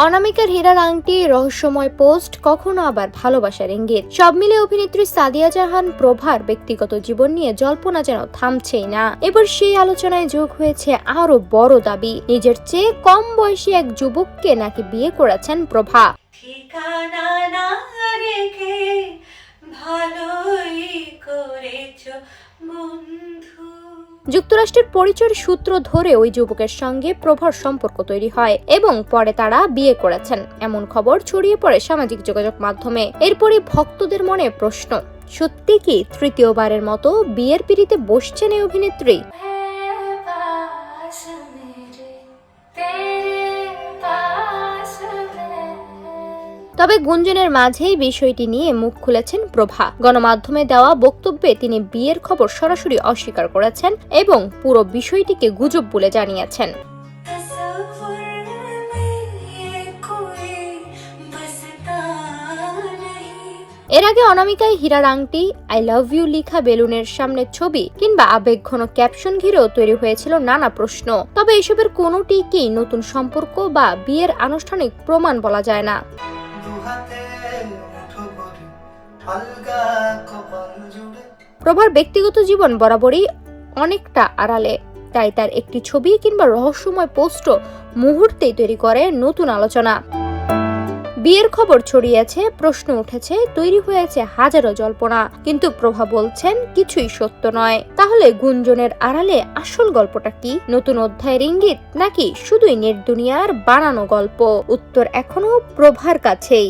অনামিকার হীরার আংটি, রহস্যময় পোস্ট, কখনো আবার ভালোবাসার ইঙ্গিত, সব মিলে অভিনেত্রী সাদিয়া জাহান প্রভার ব্যক্তিগত জীবন নিয়ে জল্পনা যেন থামছেই না। এবার সেই আলোচনায় যোগ হয়েছে আরো বড় দাবি, নিজের চেয়ে কম বয়সী এক যুবককে নাকি বিয়ে করেছেন প্রভা। ঠিকানা না রেখে ভালোই করেছো বন্ধু। যুক্তরাষ্ট্রের পরিচয়ের সূত্র ধরে ওই যুবকের সঙ্গে প্রভার সম্পর্ক তৈরি হয় এবং পরে তারা বিয়ে করেছেন এমন খবর ছড়িয়ে পড়ে সামাজিক যোগাযোগ মাধ্যমে। এরপরই ভক্তদের মনে প্রশ্ন, সত্যি কি তৃতীয়বারের মতো বিয়ের পিঁড়িতে বসছেন এই অভিনেত্রী? তবে গুঞ্জনের মাঝেই বিষয়টি নিয়ে মুখ খুলেছেন প্রভা। গণমাধ্যমে দেওয়া বক্তব্যে তিনি বিয়ের খবর সরাসরি অস্বীকার করেছেন এবং পুরো বিষয়টিকে গুজব বলে জানিয়েছেন। এর আগে অনামিকায় হীরার আংটি, আই লাভ ইউ লিখা বেলুনের সামনে ছবি কিংবা আবেগঘন ক্যাপশন ঘিরেও তৈরি হয়েছিল নানা প্রশ্ন। তবে এসবের কোনোটিকেই নতুন সম্পর্ক বা বিয়ের আনুষ্ঠানিক প্রমাণ বলা যায় না। প্রভার ব্যক্তিগত জীবন বরাবরই অনেকটা আড়ালে, তাই তার একটি ছবি কিংবা রহস্যময় পোস্টও মুহূর্তেই তৈরি করে নতুন আলোচনা। বিয়ের খবর ছড়িয়েছে, প্রশ্ন উঠেছে, তৈরি হয়েছে হাজারো জল্পনা, কিন্তু প্রভা বলছেন কিছুই সত্য নয়। তাহলে গুঞ্জনের আড়ালে আসল গল্পটা কি? নতুন অধ্যায়ের ইঙ্গিত নাকি শুধুই নেট দুনিয়ার বানানো গল্প? উত্তর এখনো প্রভার কাছেই।